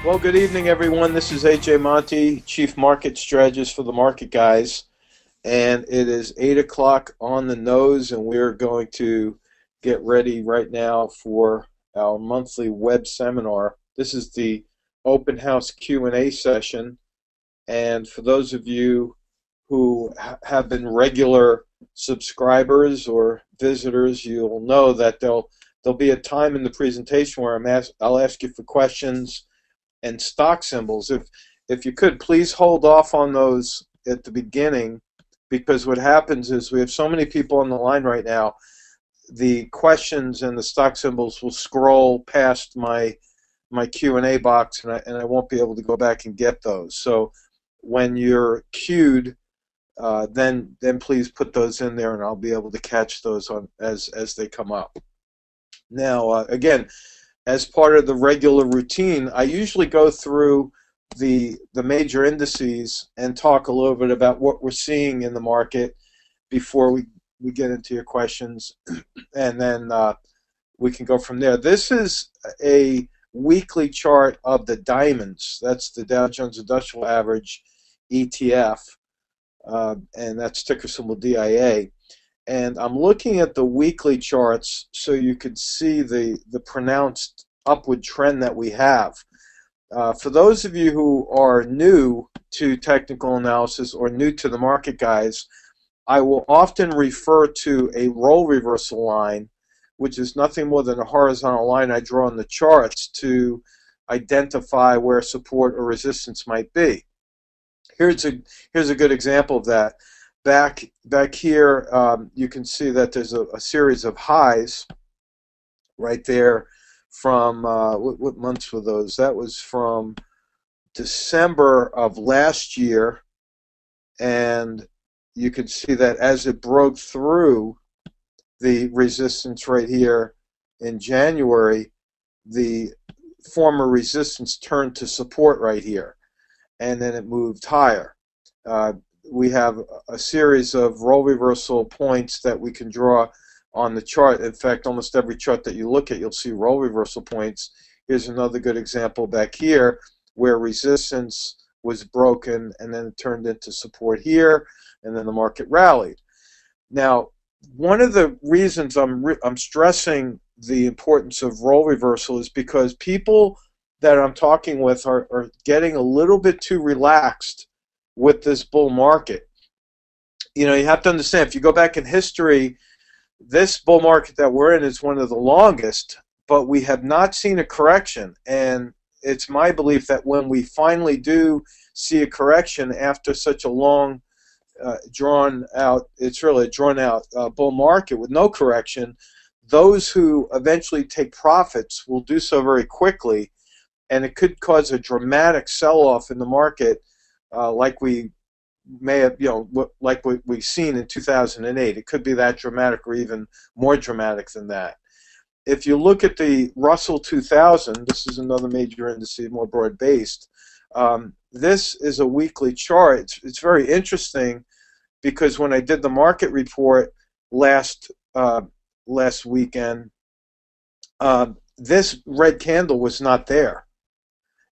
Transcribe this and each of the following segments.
Well, good evening, everyone. This is AJ Monty, Chief Market Strategist for the Market Guys, and it is 8 o'clock on the nose, and we're going to get ready right now for our monthly web seminar. This is the open house Q&A session, and for those of you who have been regular subscribers or visitors, you'll know that there'll be a time in the presentation where I'll ask you for questions and stock symbols. If you could, please hold off on those at the beginning, because what happens is we have so many people on the line right now, the questions and the stock symbols will scroll past my Q&A box, and I won't be able to go back and get those. So when you're queued, then please put those in there, and I'll be able to catch those on as they come up. Now, again, as part of the regular routine, I usually go through the major indices and talk a little bit about what we're seeing in the market before we get into your questions, and then we can go from there. This is a weekly chart of the diamonds. That's the Dow Jones Industrial Average ETF, and that's ticker symbol DIA. And I'm looking at the weekly charts so you could see the pronounced upward trend that we have. For those of you who are new to technical analysis or new to the Market Guys, I will often refer to a role reversal line, which is nothing more than a horizontal line I draw on the charts to identify where support or resistance might be. Here's a good example of that. Back here, you can see that there's a series of highs right there from, what months were those? That was from December of last year, and you can see that as it broke through the resistance right here in January, the former resistance turned to support right here, and then it moved higher. We have a series of role reversal points that we can draw on the chart. In fact, almost every chart that you look at, you'll see role reversal points. Here's another good example back here where resistance was broken and then it turned into support here, and then the market rallied. Now, one of the reasons I'm stressing the importance of role reversal is because people that I'm talking with are getting a little bit too relaxed with this bull market. You know, you have to understand, if you go back in history, this bull market that we're in is one of the longest, but we have not seen a correction. And it's my belief that when we finally do see a correction after such a long, drawn out, it's really a drawn out bull market with no correction, those who eventually take profits will do so very quickly, and it could cause a dramatic sell-off in the market, like we may have, like what we've seen in 2008. It could be that dramatic or even more dramatic than that. If you look at the Russell 2000, this is another major index, more broad-based. This is a weekly chart. It's very interesting because when I did the market report last weekend, this red candle was not there.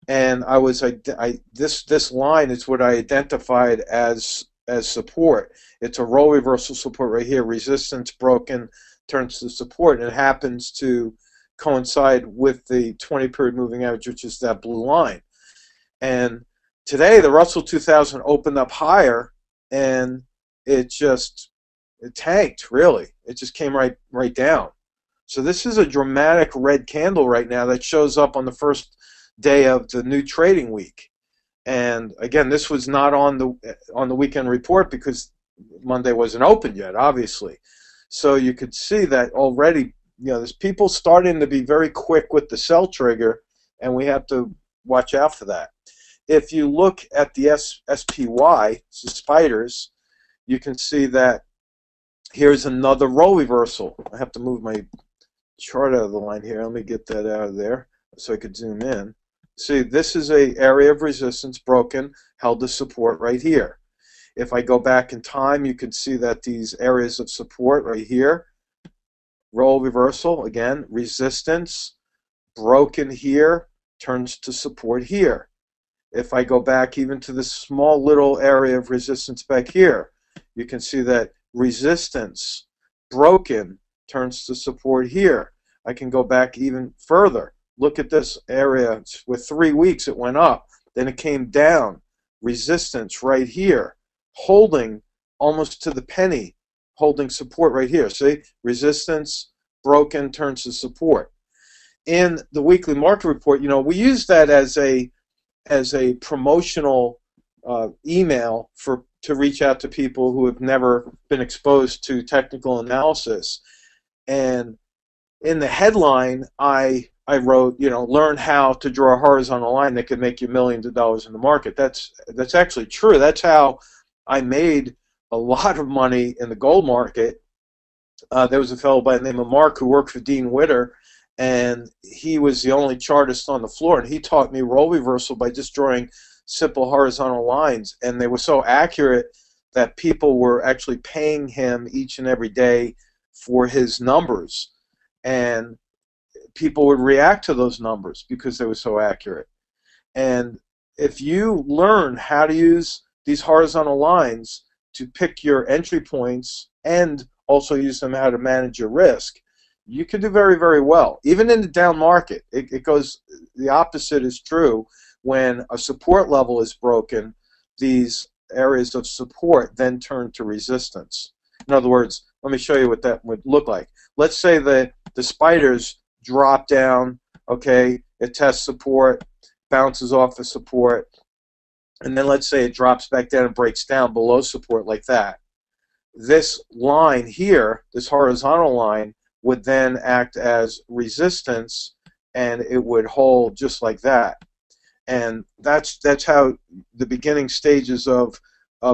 And this line is what I identified as support. It's a role reversal support right here. Resistance broken turns to support, and it happens to coincide with the 20-period moving average, which is that blue line. And today the Russell 2000 opened up higher, and it tanked, really. It just came right down. So this is a dramatic red candle right now that shows up on the first day of the new trading week. And again, this was not on the weekend report because Monday wasn't open yet, obviously. So you could see that already, there's people starting to be very quick with the sell trigger, and we have to watch out for that. If you look at the SPY, so spiders, you can see that here's another role reversal. I have to move my chart out of the line here. Let me get that out of there so I could zoom in. See, this is an area of resistance broken, held to support right here. If I go back in time, you can see that these areas of support right here, role reversal, again, resistance, broken here, turns to support here. If I go back even to this small little area of resistance back here, you can see that resistance broken turns to support here. I can go back even further. Look at this area. With 3 weeks it went up, then it came down. Resistance right here, holding almost to the penny, holding support right here. See, resistance broken turns to support. In the weekly market report, we use that as a promotional email to reach out to people who have never been exposed to technical analysis. And in the headline, I wrote, learn how to draw a horizontal line that could make you millions of dollars in the market. That's actually true. That's how I made a lot of money in the gold market. There was a fellow by the name of Mark who worked for Dean Witter, and he was the only chartist on the floor, and he taught me role reversal by just drawing simple horizontal lines, and they were so accurate that people were actually paying him each and every day for his numbers, and people would react to those numbers because they were so accurate. And if you learn how to use these horizontal lines to pick your entry points and also use them how to manage your risk, you can do very, very well. Even in the down market, it goes, the opposite is true. When a support level is broken, these areas of support then turn to resistance. In other words, let me show you what that would look like. Let's say that the spiders drop down, okay, it tests support, bounces off the support, and then let's say it drops back down and breaks down below support like that. This line here, this horizontal line, would then act as resistance, and it would hold just like that. And that's how the beginning stages of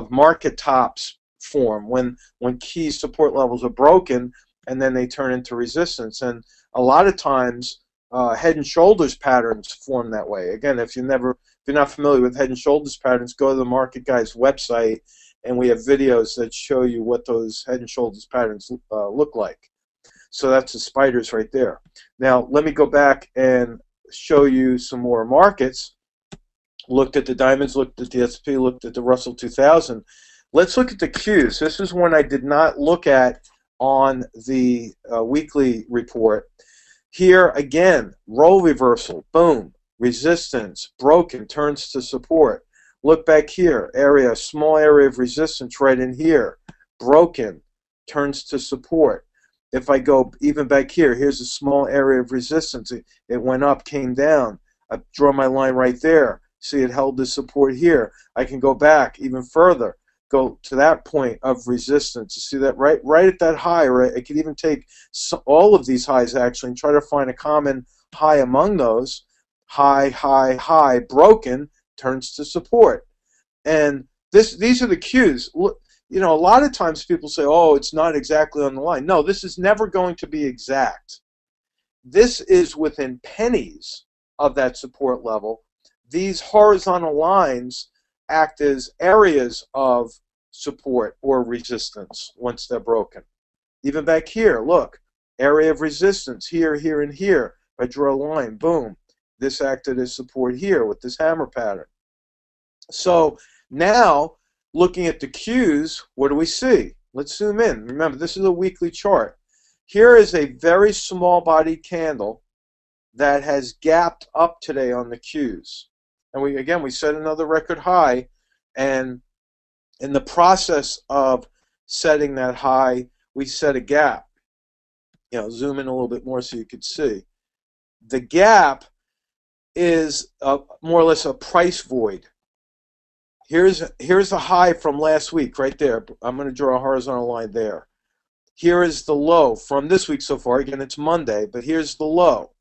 market tops form, when key support levels are broken and then they turn into resistance. And a lot of times head and shoulders patterns form that way. Again, if you're not familiar with head and shoulders patterns, go to the Market Guys website, and we have videos that show you what those head and shoulders patterns look like. So that's the spiders right there. Now let me go back and show you some more markets. Looked at the diamonds, looked at the S&P, looked at the Russell 2000. Let's look at the Qs. This is one I did not look at on the weekly report. Here again, role reversal, boom, resistance, broken, turns to support. Look back here, area, small area of resistance right in here, broken, turns to support. If I go even back here, here's a small area of resistance. It went up, came down. I draw my line right there. See, it held the support here. I can go back even further, go to that point of resistance. You see that right at that high, right? I could even take all of these highs actually and try to find a common high among those. High, high, high, broken, turns to support. And these are the cues. A lot of times people say, oh, it's not exactly on the line. No, this is never going to be exact. This is within pennies of that support level. These horizontal lines act as areas of support or resistance once they're broken. Even back here, look, area of resistance here, here, and here. If I draw a line, boom, this acted as support here with this hammer pattern. So now, looking at the Qs, what do we see? Let's zoom in. Remember, this is a weekly chart. Here is a very small bodied candle that has gapped up today on the Qs. And we set another record high, and in the process of setting that high, we set a gap. Zoom in a little bit more so you could see. The gap is more or less a price void. Here's a high from last week right there. I'm going to draw a horizontal line there. Here is the low from this week so far. Again, it's Monday, but here's the low.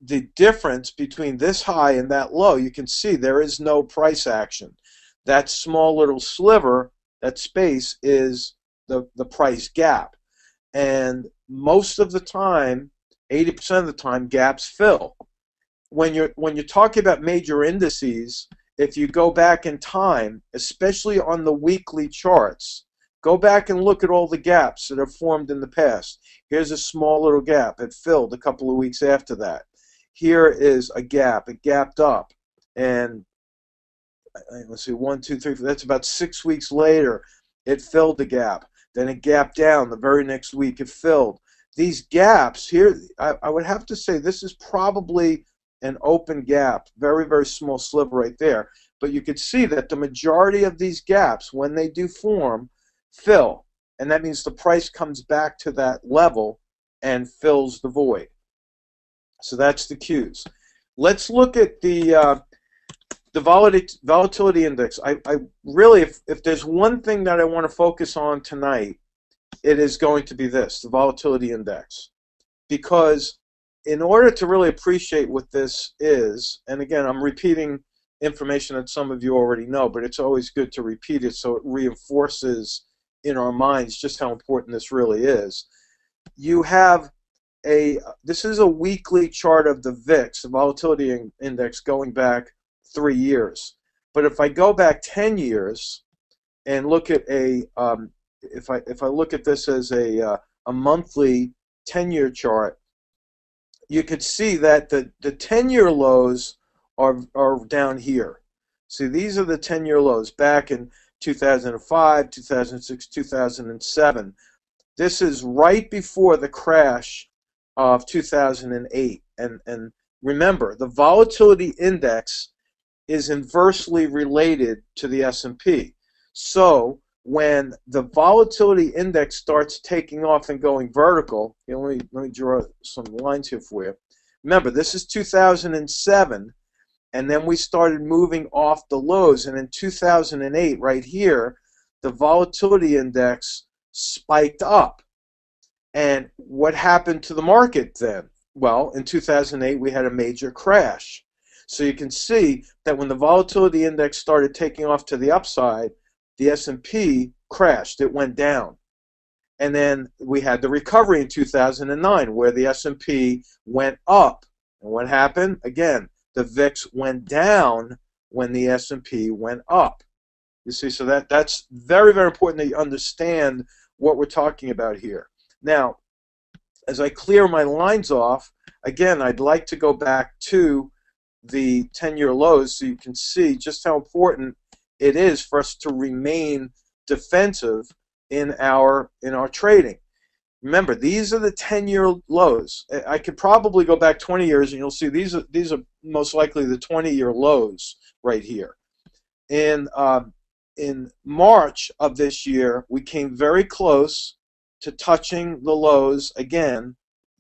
The difference between this high and that low, you can see there is no price action. That small little sliver, that space, is the price gap. And most of the time, 80% of the time, gaps fill. When you're talking about major indices, if you go back in time, especially on the weekly charts, go back and look at all the gaps that have formed in the past. Here's a small little gap. It filled a couple of weeks after that. Here is a gap. It gapped up, and let's see, 1, 2, 3, 4, that's about 6 weeks later, it filled the gap. Then it gapped down. The very next week, it filled. These gaps here, I would have to say this is probably an open gap, very, very small sliver right there. But you could see that the majority of these gaps, when they do form, fill. And that means the price comes back to that level and fills the void. So that's the cues. Let's look at the volatility index. I really, if there's one thing that I want to focus on tonight, it is going to be this, the volatility index. Because in order to really appreciate what this is, and again, I'm repeating information that some of you already know, but it's always good to repeat it so it reinforces in our minds just how important this really is. You have this is a weekly chart of the VIX, the volatility index, going back 3 years. But if I go back 10 years and look at if I look at this as a monthly 10-year chart, you could see that the 10-year lows are down here. See, these are the 10-year lows back in 2005, 2006, 2007. This is right before the crash of 2008. And remember, the volatility index is inversely related to the S&P. So when the volatility index starts taking off and going vertical, let me draw some lines here for you. Remember, this is 2007, and then we started moving off the lows, and in 2008, right here, the volatility index spiked up. And what happened to the market then? Well, in 2008, we had a major crash. So you can see that when the volatility index started taking off to the upside, the S&P crashed. It went down. And then we had the recovery in 2009 where the S&P went up. And what happened? Again, the VIX went down when the S&P went up. You see, so that's very, very important that you understand what we're talking about here. Now, as I clear my lines off, again, I'd like to go back to the 10-year lows so you can see just how important it is for us to remain defensive in our trading. Remember, these are the 10-year lows. I could probably go back 20 years and you'll see these are most likely the 20-year lows right here. In March of this year, we came very close to touching the lows again,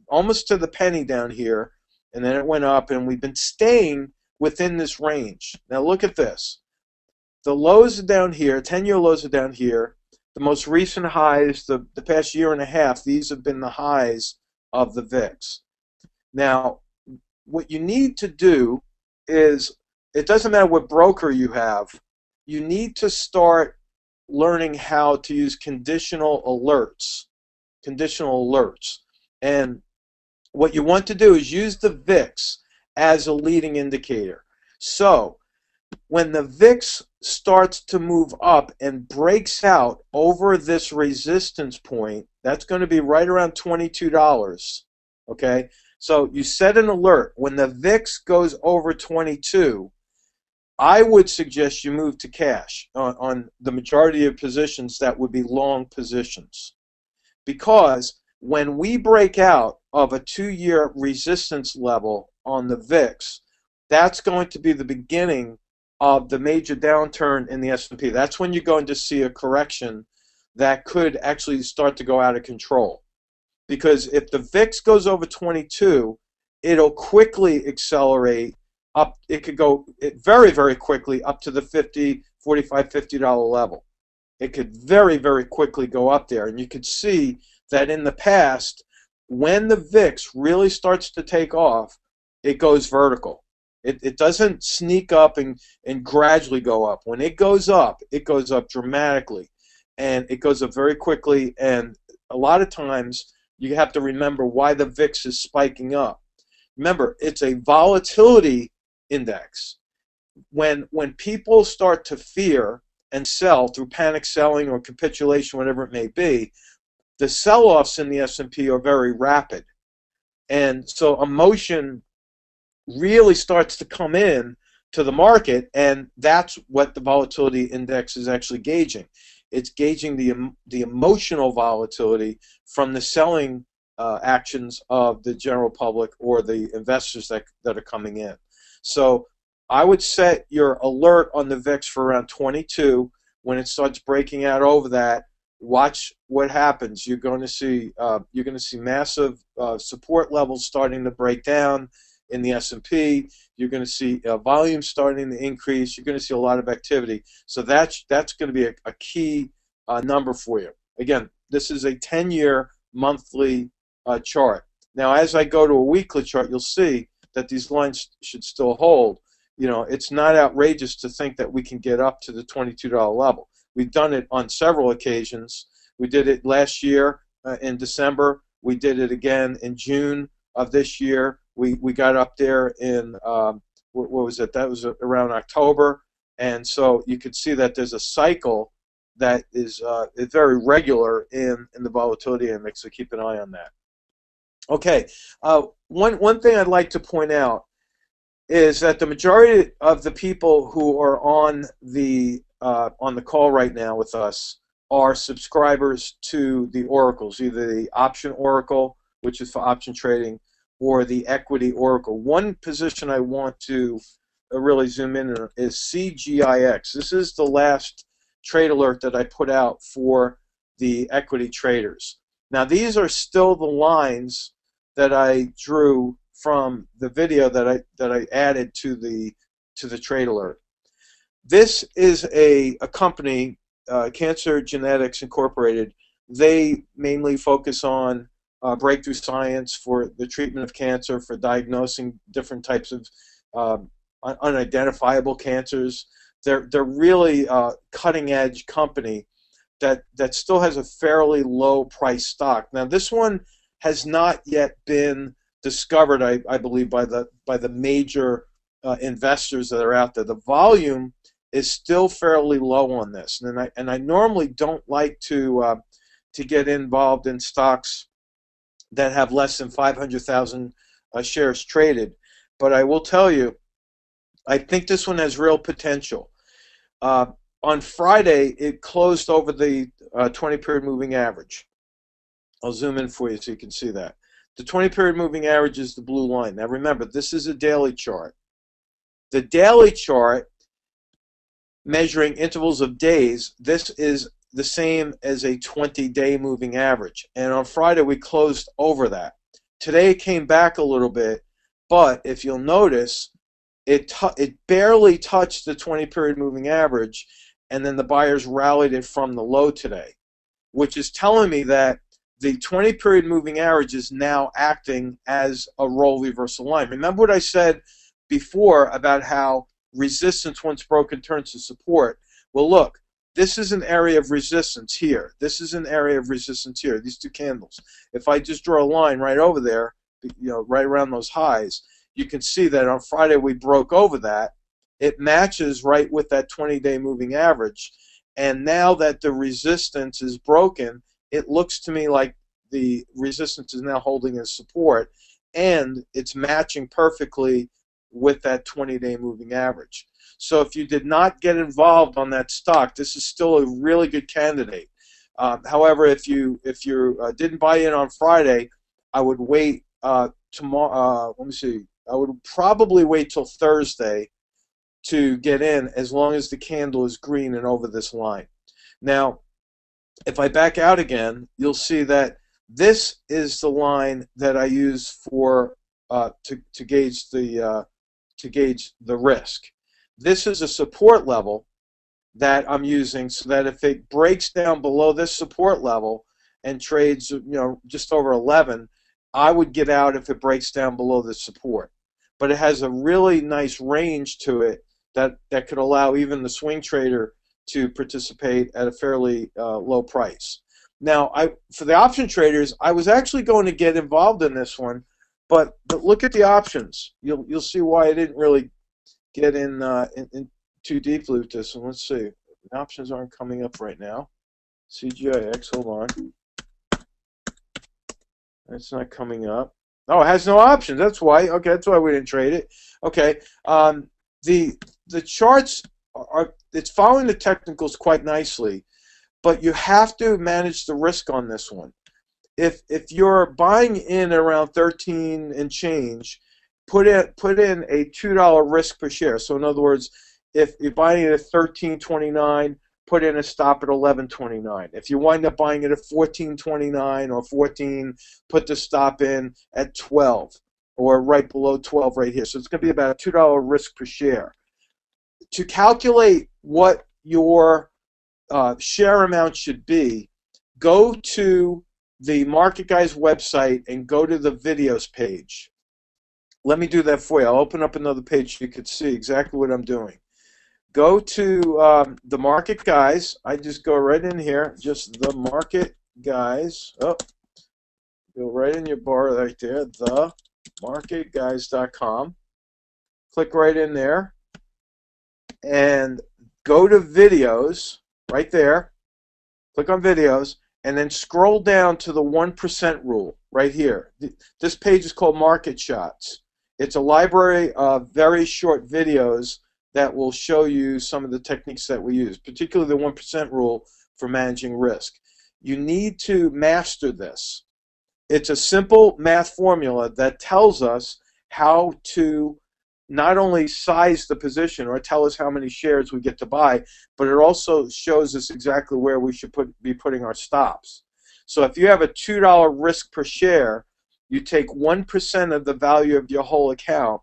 almost to the penny down here, and then it went up, and we've been staying within this range. Now look at this. The lows are down here, 10-year lows are down here. The most recent highs, the past year and a half, these have been the highs of the VIX. Now, what you need to do is, it doesn't matter what broker you have, you need to start learning how to use conditional alerts. And what you want to do is use the VIX as a leading indicator. So when the VIX starts to move up and breaks out over this resistance point, that's going to be right around $22. Okay? So you set an alert. When the VIX goes over 22, I would suggest you move to cash on the majority of positions that would be long positions. Because when we break out of a 2-year resistance level on the VIX, that's going to be the beginning of the major downturn in the S&P. That's when you're going to see a correction that could actually start to go out of control. Because if the VIX goes over 22, it'll quickly accelerate up. It could go very, very quickly up to the $45, $50 level. It could very, very quickly go up there. And you could see that in the past, when the VIX really starts to take off, it goes vertical. It doesn't sneak up and gradually go up. When it goes up dramatically. And it goes up very quickly. And a lot of times, you have to remember why the VIX is spiking up. Remember, it's a volatility index. When people start to fear and sell through panic selling or capitulation, whatever it may be, the sell-offs in the S&P are very rapid. And so emotion really starts to come in to the market, and that's what the volatility index is actually gauging. It's gauging the emotional volatility from the selling actions of the general public or the investors that are coming in. So I would set your alert on the VIX for around 22. When it starts breaking out over that, watch what happens. You're going to see massive support levels starting to break down in the S&P. You're going to see volume starting to increase. You're going to see a lot of activity. So that's going to be a key number for you. Again, this is a 10-year monthly chart. Now, as I go to a weekly chart, you'll see that these lines should still hold. You know, it's not outrageous to think that we can get up to the $22 level. We've done it on several occasions. We did it last year in December. We did it again in June of this year. We got up there in, what was it? That was around October. And so you could see that there's a cycle that is very regular in the volatility index, so keep an eye on that. Okay, one thing I'd like to point out is that the majority of the people who are on the call right now with us are subscribers to the oracles, either the option oracle, which is for option trading, or the equity oracle. One position I want to really zoom in on is CGIX. This is the last trade alert that I put out for the equity traders. Now these are still the lines that I drew from the video that I added to the trade alert. This is a company, Cancer Genetics Incorporated. They mainly focus on breakthrough science for the treatment of cancer, for diagnosing different types of unidentifiable cancers. They're really a cutting-edge company that still has a fairly low price stock. Now this one has not yet been discovered, I believe, by the major investors that are out there. The volume is still fairly low on this, and I normally don't like to get involved in stocks that have less than 500,000 shares traded. But I will tell you, I think this one has real potential. On Friday, it closed over the 20-period moving average. I'll zoom in for you so you can see that. The 20-period moving average is the blue line. Now remember, this is a daily chart. The daily chart, measuring intervals of days, this is the same as a 20-day moving average. And on Friday, we closed over that. Today, it came back a little bit, but if you'll notice, it barely touched the 20-period moving average, and then the buyers rallied it from the low today, which is telling me that the 20-period moving average is now acting as a role reversal line. Remember what I said before about how resistance once broken turns to support? Well, look, this is an area of resistance here. This is an area of resistance here, these two candles. If I just draw a line right over there, right around those highs, you can see that on Friday we broke over that. It matches right with that 20-day moving average. And now that the resistance is broken, it looks to me like the resistance is now holding as support, and it's matching perfectly with that 20-day moving average. So if you did not get involved on that stock, this is still a really good candidate. However, if you didn't buy in on Friday, I would wait tomorrow. Let me see. I would probably wait till Thursday to get in, as long as the candle is green and over this line. Now, if I back out again, you'll see that this is the line that I use for to gauge the risk. This is a support level that I'm using, so that if it breaks down below this support level and trades, just over 11, I would get out if it breaks down below the support. But it has a really nice range to it that could allow even the swing trader to participate at a fairly low price. Now, for the option traders, I was actually going to get involved in this one, but look at the options. You'll see why I didn't really get in too deeply with this one. Let's see. The options aren't coming up right now. CGIX, hold on. It's not coming up. Oh, it has no options. That's why. Okay, that's why we didn't trade it. Okay. The the charts are it's following the technicals quite nicely, but you have to manage the risk on this one. If you're buying in around 13 and change, put in a $2 risk per share. So in other words, if you're buying it at 13.29, put in a stop at 11.29. If you wind up buying it at 14.29 or 14, put the stop in at 12 or right below 12 right here. So it's going to be about a $2 risk per share. To calculate what your share amount should be, go to the Market Guys website and go to the videos page. Let me do that for you. I'll open up another page so you can see exactly what I'm doing. Go to the Market Guys. I just go right in here, just the Market Guys. Oh, go right in your bar right there, themarketguys.com. Click right in there and go to videos right there. Click on videos and then scroll down to the 1% rule right here. This page is called Market Shots. It's a library of very short videos that will show you some of the techniques that we use, particularly the 1% rule for managing risk. You need to master this. It's a simple math formula that tells us how to not only size the position or tell us how many shares we get to buy, but it also shows us exactly where we should be putting our stops. So if you have a $2 risk per share, you take 1% of the value of your whole account,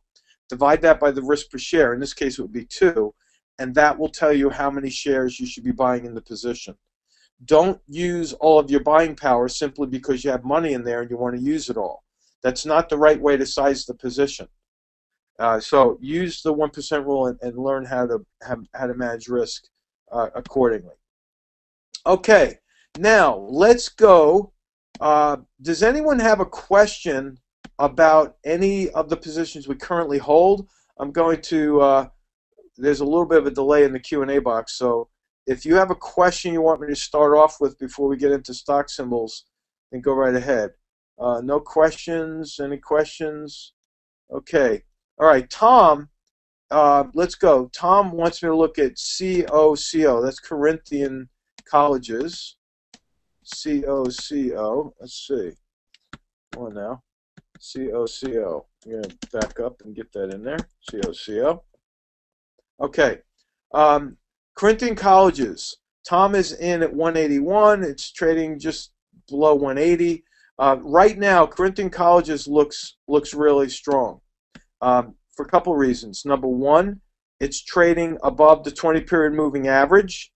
divide that by the risk per share, in this case it would be 2, and that will tell you how many shares you should be buying in the position. Don't use all of your buying power simply because you have money in there and you want to use it all. That's not the right way to size the position. So use the 1% rule and learn how to manage risk accordingly. Okay, now let's go. Does anyone have a question about any of the positions we currently hold? I'm going to. There's a little bit of a delay in the Q&A box, so if you have a question you want me to start off with before we get into stock symbols, then go right ahead. No questions? Any questions? Okay. All right, Tom, let's go. Tom wants me to look at COCO. That's Corinthian Colleges. COCO. Let's see. Come on now. COCO. I'm going to back up and get that in there. COCO. Okay. Corinthian Colleges. Tom is in at 181. It's trading just below 180. Right now, Corinthian Colleges looks really strong. For a couple of reasons. Number one, it's trading above the 20-period moving average,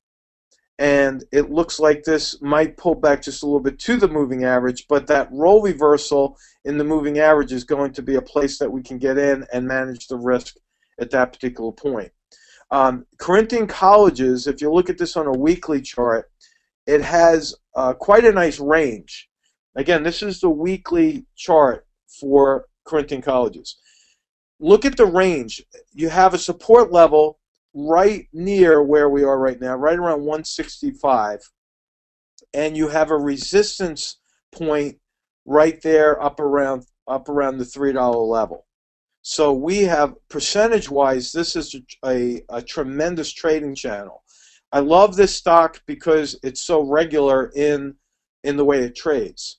and it looks like this might pull back just a little bit to the moving average, but that role reversal in the moving average is going to be a place that we can get in and manage the risk at that particular point. Corinthian Colleges, if you look at this on a weekly chart, it has quite a nice range. Again, this is the weekly chart for Corinthian Colleges. Look at the range. You have a support level right near where we are right now, right around 165, and you have a resistance point right there up around the $3 level. So we have, percentage-wise, this is a tremendous trading channel. I love this stock because it's so regular in the way it trades.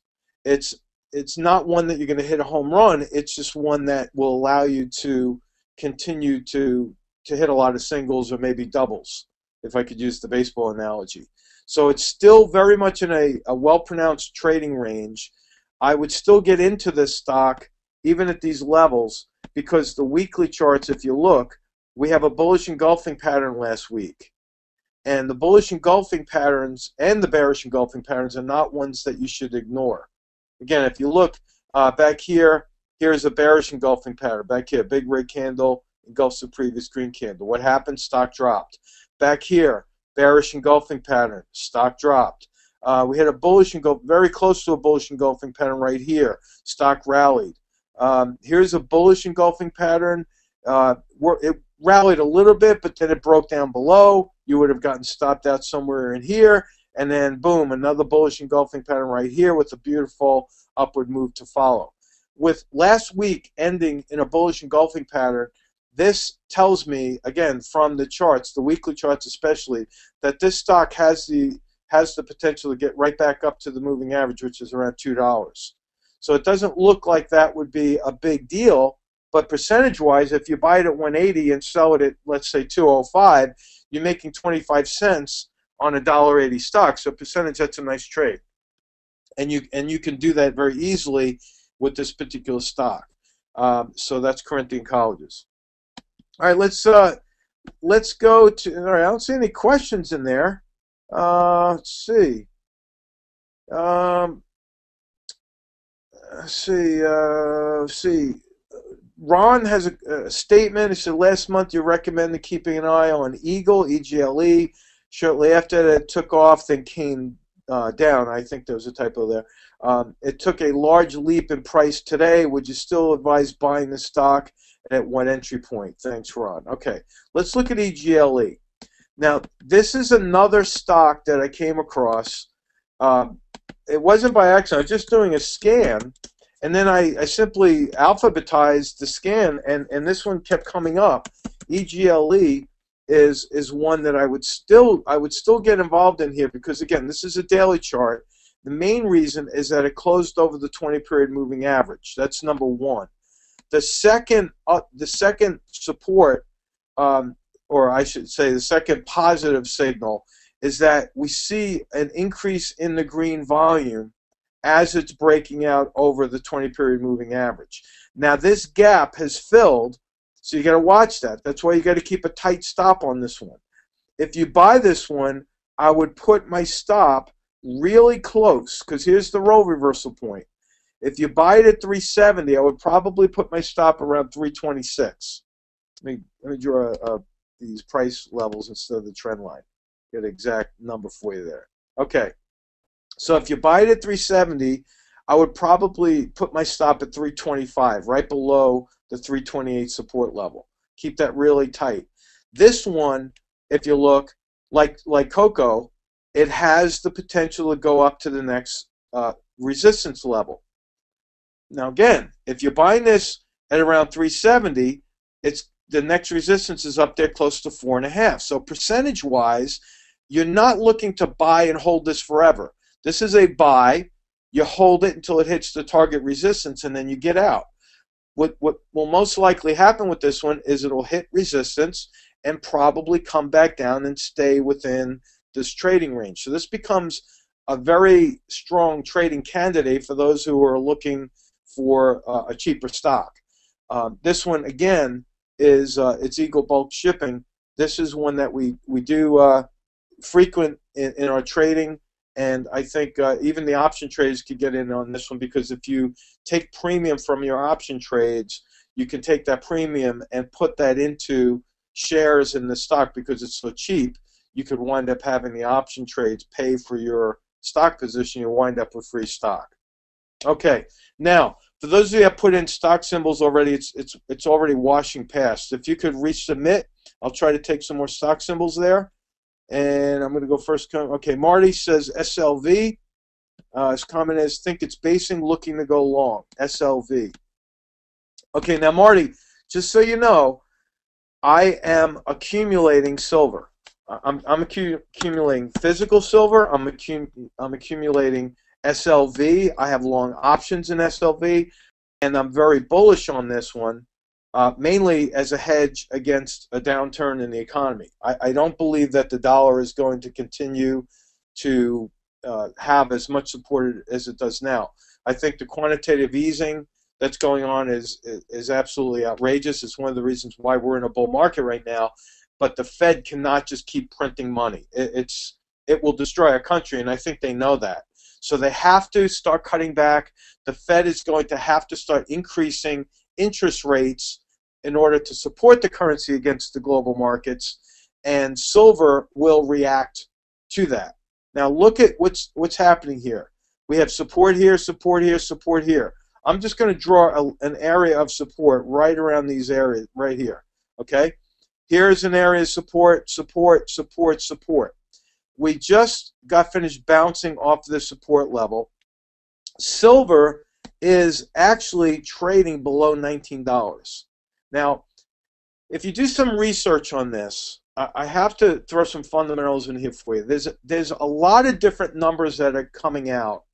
It's not one that you're going to hit a home run. It's just one that will allow you to continue to hit a lot of singles or maybe doubles, if I could use the baseball analogy. So it's still very much in a well-pronounced trading range. I would still get into this stock even at these levels because the weekly charts, if you look, we have a bullish engulfing pattern last week. And the bullish engulfing patterns and the bearish engulfing patterns are not ones that you should ignore. Again, if you look back here, here's a bearish engulfing pattern. Back here, big red candle engulfs the previous green candle. What happened? Stock dropped. Back here, bearish engulfing pattern. Stock dropped. We had a bullish very close to a bullish engulfing pattern right here. Stock rallied. Here's a bullish engulfing pattern. It rallied a little bit, but then it broke down below. You would have gotten stopped out somewhere in here. And then, boom, another bullish engulfing pattern right here with a beautiful upward move to follow. with last week ending in a bullish engulfing pattern, this tells me, again, from the charts, the weekly charts especially, that this stock has the potential to get right back up to the moving average, which is around $2. So it doesn't look like that would be a big deal, but percentage-wise, if you buy it at 180 and sell it at, let's say, 205, you're making 25 cents on a $1.80 stock. So percentage, that's a nice trade. And you can do that very easily with this particular stock. So that's Corinthian Colleges. All right, let's go to. All right, I don't see any questions in there. Let's see. Let's see. Ron has a statement. He said last month you recommended keeping an eye on Eagle, EGLE. Shortly after that, it took off, then came down. I think there was a typo there. It took a large leap in price today. Would you still advise buying the stock at what entry point? Thanks, Ron. Okay, let's look at EGLE. Now, this is another stock that I came across. It wasn't by accident. I was just doing a scan, and then I simply alphabetized the scan, and this one kept coming up. EGLE is one that I would still get involved in here because, again, this is a daily chart. The main reason is that it closed over the 20-period moving average. That's number one. The second support, or I should say the second positive signal, is that we see an increase in the green volume as it's breaking out over the 20-period moving average. Now this gap has filled, so you got to watch that. That's why you got to keep a tight stop on this one. If you buy this one, I would put my stop really close, because here's the role reversal point. If you buy it at 370, I would probably put my stop around 326. Let me draw these price levels instead of the trend line. Get an exact number for you there. Okay, so if you buy it at 370, I would probably put my stop at 325, right below the 328 support level. Keep that really tight. This one, if you look, like Cocoa, it has the potential to go up to the next resistance level. Now again, if you're buying this at around 370, the next resistance is up there close to 4.5. So percentage-wise, you're not looking to buy and hold this forever. This is a buy. You hold it until it hits the target resistance, and then you get out. What will most likely happen with this one is it'll hit resistance and probably come back down and stay within this trading range. So this becomes a very strong trading candidate for those who are looking for a cheaper stock. This one, again, is it's Eagle Bulk Shipping. This is one that we do frequent in our trading, and I think even the option traders could get in on this one, because if you take premium from your option trades, you can take that premium and put that into shares in the stock. Because it's so cheap, you could wind up having the option trades pay for your stock position. You wind up with free stock. Okay, now for those of you that put in stock symbols already, it's already washing past. If you could resubmit, I'll try to take some more stock symbols there. And I'm going to go first. Okay, Marty says SLV. His comment is, think it's basing, looking to go long. SLV. Okay, now Marty, just so you know, I am accumulating silver. I'm accumulating physical silver. I'm accumulating SLV. I have long options in SLV, and I'm very bullish on this one, mainly as a hedge against a downturn in the economy. I don't believe that the dollar is going to continue to have as much support as it does now. I think the quantitative easing that's going on is absolutely outrageous. It's one of the reasons why we're in a bull market right now. But the Fed cannot just keep printing money. It will destroy a country, and I think they know that. So they have to start cutting back. The Fed is going to have to start increasing interest rates in order to support the currency against the global markets, and silver will react to that. Now look at what's happening here. We have support here, support here, support here. I'm just going to draw an area of support right around these areas right here. Okay? Here's an area of support, support, support, support. We just got finished bouncing off this support level. Silver is actually trading below $19. Now, if you do some research on this, I have to throw some fundamentals in here for you. There's a lot of different numbers that are coming out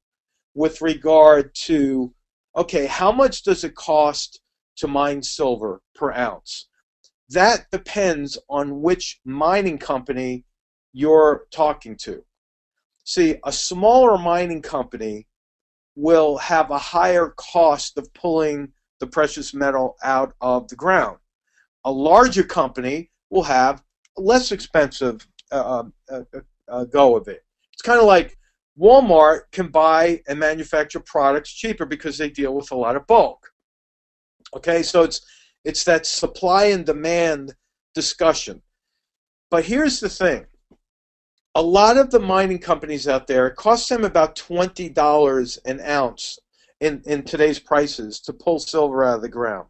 with regard to, okay, how much does it cost to mine silver per ounce? That depends on which mining company you're talking to. See, a smaller mining company will have a higher cost of pulling the precious metal out of the ground. A larger company will have a less expensive go of it. It's kind of like Walmart can buy and manufacture products cheaper because they deal with a lot of bulk. Okay, so it's that supply and demand discussion. But here's the thing. A lot of the mining companies out there, it costs them about $20 an ounce in today's prices to pull silver out of the ground.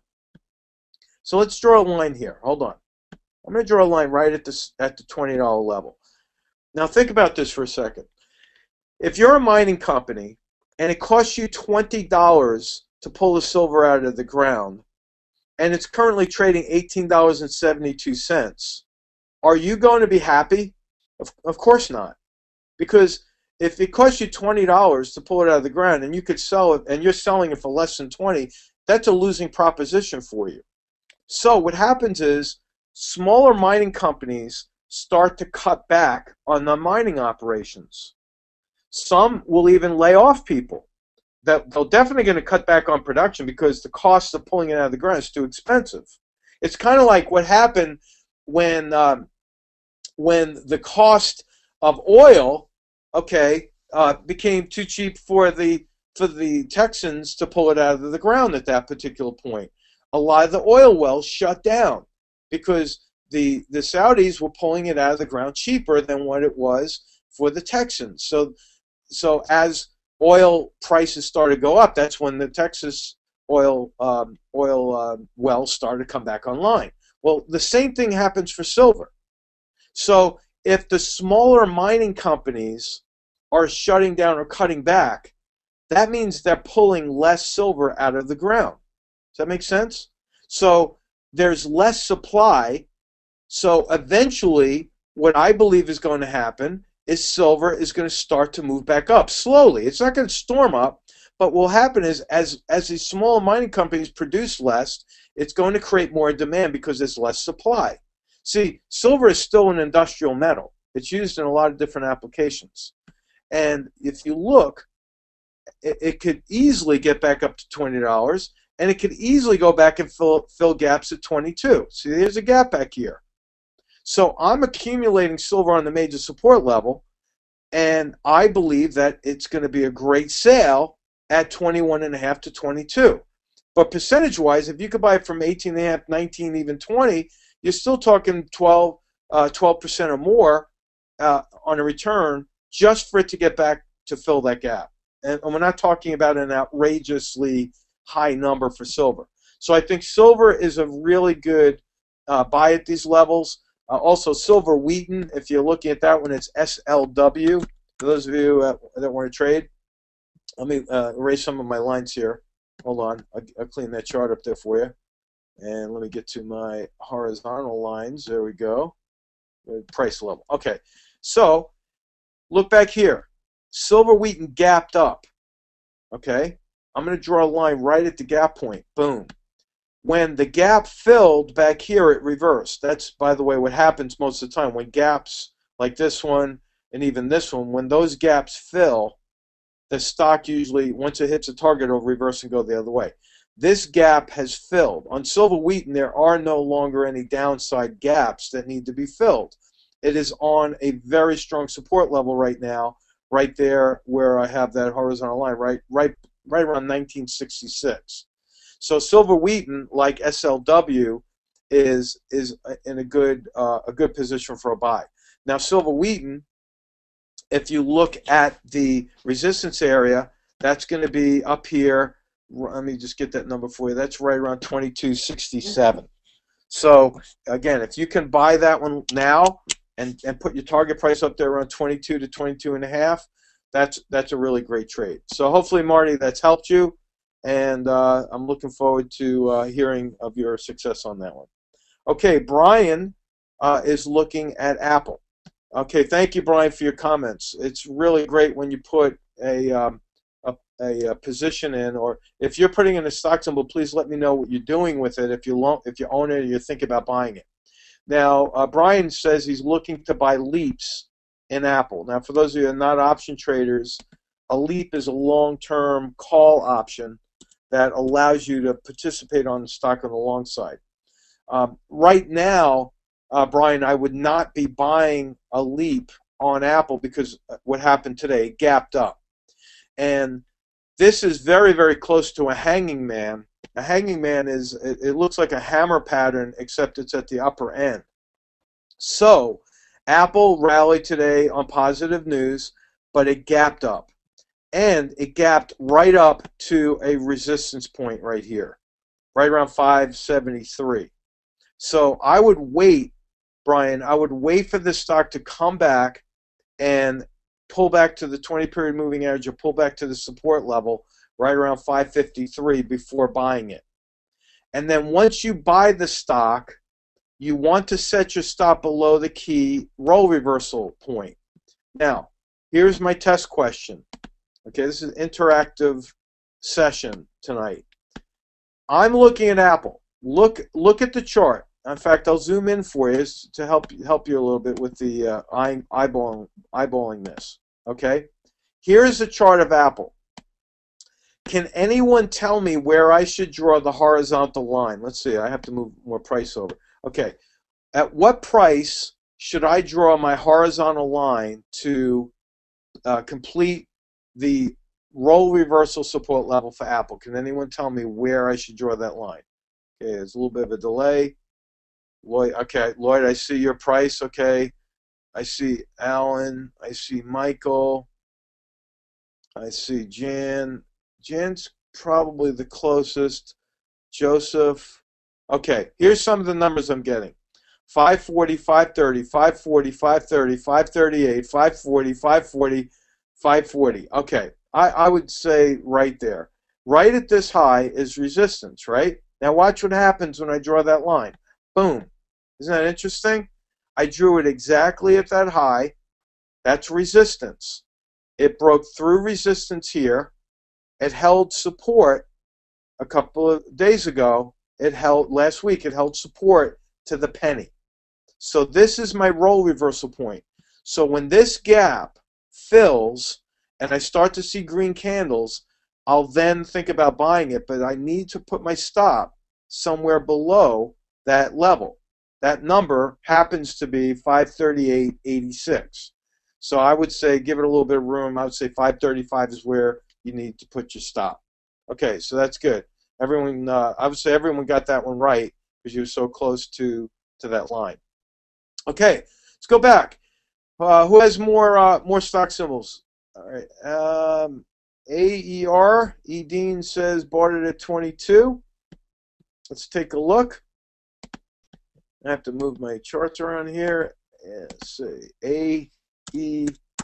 So let's draw a line here. Hold on. I'm going to draw a line right at the $20 level. Now think about this for a second. If you're a mining company and it costs you $20 to pull the silver out of the ground, and it's currently trading $18.72, are you going to be happy? Of course not. Because if it costs you $20 to pull it out of the ground and you could sell it and you're selling it for less than $20, that's a losing proposition for you. So what happens is smaller mining companies start to cut back on the mining operations. Some will even lay off people. They're definitely going to cut back on production because the cost of pulling it out of the ground is too expensive. It's kind of like what happened when the cost of oil, okay, became too cheap for the Texans to pull it out of the ground at that particular point. A lot of the oil wells shut down because the Saudis were pulling it out of the ground cheaper than what it was for the Texans. So as oil prices started to go up, that's when the Texas oil wells started to come back online. Well, the same thing happens for silver. So if the smaller mining companies are shutting down or cutting back, that means they're pulling less silver out of the ground. Does that make sense? So there's less supply. So eventually, what I believe is going to happen is silver is going to start to move back up slowly. It's not going to storm up, but what will happen is as these small mining companies produce less, it's going to create more demand because there's less supply. See, silver is still an industrial metal. It's used in a lot of different applications. And if you look, it could easily get back up to $20, and it could easily go back and fill gaps at 22. See, there's a gap back here. So I'm accumulating silver on the major support level, and I believe that it's going to be a great sale at 21.5 to 22. But percentage-wise, if you could buy it from 18.5, 19, even 20, you're still talking 12% or more on a return just for it to get back to fill that gap. And we're not talking about an outrageously high number for silver. So I think silver is a really good buy at these levels. Also, silver Wheaton, if you're looking at that one, it's SLW. For those of you that want to trade, let me erase some of my lines here. Hold on. I'll clean that chart up there for you. And let me get to my horizontal lines. There we go. Price level. Okay. So look back here. Silver Wheaton gapped up. Okay. I'm going to draw a line right at the gap point. Boom. When the gap filled back here, it reversed. That's, by the way, what happens most of the time. When gaps like this one and even this one, when those gaps fill, the stock usually, once it hits a target, it'll reverse and go the other way. This gap has filled. On silver Wheaton, there are no longer any downside gaps that need to be filled. It is on a very strong support level right now, right there where I have that horizontal line, right around 1966. So silver Wheaton, like SLW, is in a good position for a buy. Now silver Wheaton, if you look at the resistance area, that's going to be up here. Let me just get that number for you. That's right around 2267. So again, if you can buy that one now and put your target price up there around 22 to 22.5, that's a really great trade. So hopefully, Marty, that's helped you. and I'm looking forward to hearing of your success on that one. Okay, Brian is looking at Apple. Okay, thank you, Brian, for your comments. It's really great when you put a position in, or if you're putting in a stock symbol, please let me know what you're doing with it. If you own it or you're thinking about buying it. Now, Brian says he's looking to buy leaps in Apple. Now, for those of you who are not option traders, a leap is a long-term call option that allows you to participate on the stock on the long side. Right now, Brian, I would not be buying a leap on Apple because what happened today, it gapped up. And this is very, very close to a hanging man. A hanging man it looks like a hammer pattern, except it's at the upper end. So Apple rallied today on positive news, but it gapped up. And it gapped right up to a resistance point right here, right around 573. So I would wait, Brian, I would wait for this stock to come back and pull back to the 20-period moving average or pull back to the support level right around 553 before buying it. And then once you buy the stock, you want to set your stop below the key roll reversal point. Now, here's my test question. Okay, this is an interactive session tonight. I'm looking at Apple. Look at the chart. In fact, I'll zoom in for you to help you a little bit with the eyeballing this. Okay, here's a chart of Apple. Can anyone tell me where I should draw the horizontal line? Let's see. I have to move more price over. Okay, at what price should I draw my horizontal line to complete the roll reversal support level for Apple? Can anyone tell me where I should draw that line? Okay, there's a little bit of a delay. Lloyd, okay, Lloyd, I see your price. Okay, I see Alan. I see Michael. I see Jan. Jan's probably the closest. Joseph. Okay, here's some of the numbers I'm getting. 540, 530, 540, 530, 538, 540, 540, 540. Okay, I would say right there. Right at this high is resistance, right? Now watch what happens when I draw that line. Boom. Isn't that interesting? I drew it exactly at that high. That's resistance. It broke through resistance here. It held support a couple of days ago. Last week, it held support to the penny. So this is my roll reversal point. So when this gap fills and I start to see green candles, I'll then think about buying it, but I need to put my stop somewhere below that level. That number happens to be 538.86. So I would say give it a little bit of room. I would say 535 is where you need to put your stop. Okay, so that's good. Everyone, I would say everyone got that one right because you were so close to that line. Okay, let's go back. Who has more stock symbols? All right. AER, E. Dean says bought it at 22. Let's take a look. I have to move my charts around here. Let's see.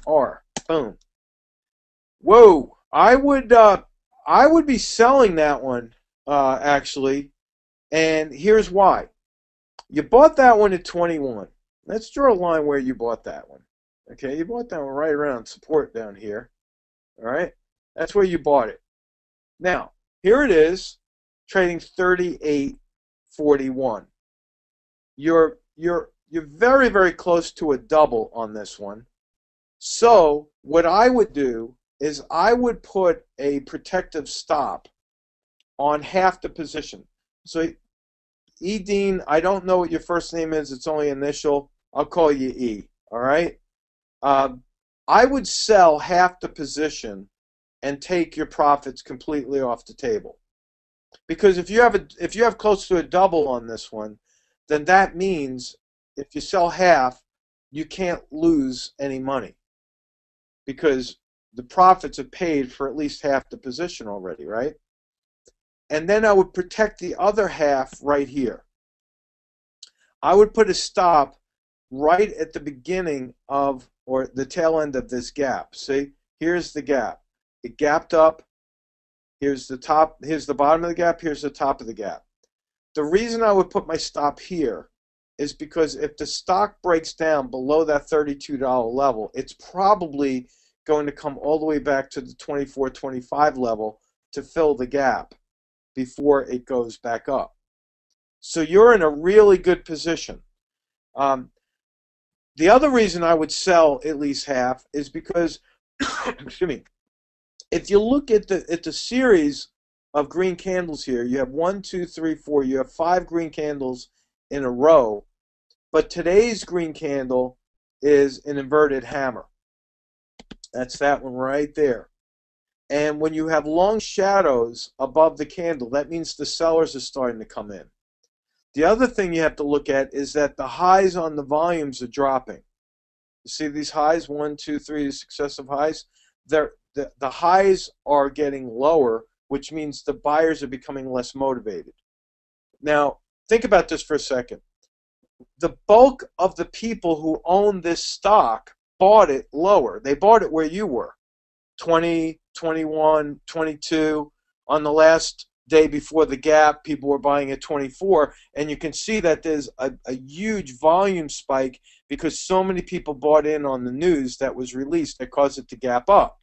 AER. Boom. Whoa. I would be selling that one actually, and here's why. You bought that one at 21. Let's draw a line where you bought that one. Okay, you bought that one right around support down here. All right, that's where you bought it. Now, here it is, trading 38.41. You're very, very close to a double on this one. So what I would do is I would put a protective stop on half the position. So E. Dean, I don't know what your first name is. It's only initial. I'll call you E. All right. I would sell half the position and take your profits completely off the table. Because if you have close to a double on this one, then that means if you sell half, you can't lose any money because the profits are paid for at least half the position already, right? And then I would protect the other half right here. I would put a stop right at the beginning of, or the tail end of this gap. See, here's the gap. It gapped up, Here's the top, here's the bottom of the gap, here's the top of the gap. The reason I would put my stop here is because if the stock breaks down below that $32 level, it's probably going to come all the way back to the 24, 25 level to fill the gap before it goes back up. So you're in a really good position. The other reason I would sell at least half is because, excuse me, if you look at the series of green candles here, you have 1, 2, 3, 4. You have 5 green candles in a row, but today's green candle is an inverted hammer. That's that one right there. And when you have long shadows above the candle, that means the sellers are starting to come in. The other thing you have to look at is that the highs on the volumes are dropping. You see these highs, 1, 2, 3 successive highs? The highs are getting lower, which means the buyers are becoming less motivated. Now, think about this for a second. The bulk of the people who own this stock bought it lower. They bought it where you were, 20, 21, 22. On the last day before the gap, people were buying at 24, and you can see that there's a huge volume spike because so many people bought in on the news that was released that caused it to gap up.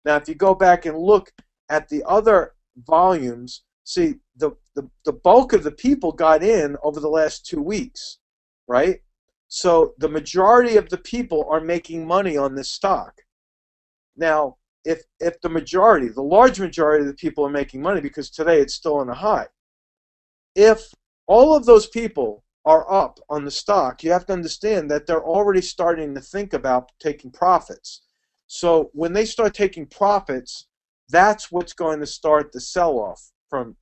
Now, if you go back and look at the other volumes, see, the bulk of the people got in over the last 2 weeks, right? So the majority of the people are making money on this stock. Now, if the majority, the large majority of the people are making money because today it's still on a high, if all of those people are up on the stock, you have to understand that they're already starting to think about taking profits. So when they start taking profits, that's what's going to start the sell-off from,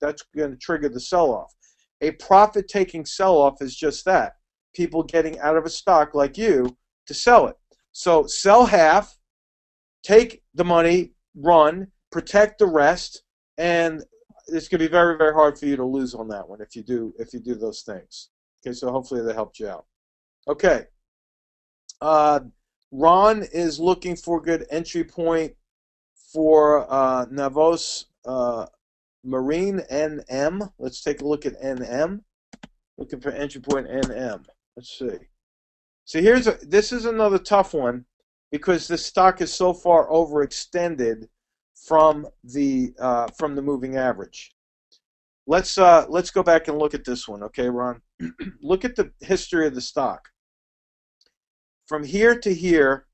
that's going to trigger the sell-off. A profit-taking sell-off is just that. People getting out of a stock like you to sell it. So sell half, take the money, run, protect the rest, and it's going to be very, very hard for you to lose on that one if you do those things. Okay, so hopefully that helped you out. Okay. Ron is looking for a good entry point for Navos Marine NM. Let's take a look at NM. Looking for entry point NM. Let's see. So this is another tough one because the stock is so far overextended from the moving average. Let's go back and look at this one, okay, Ron? Look at the history of the stock. From here to here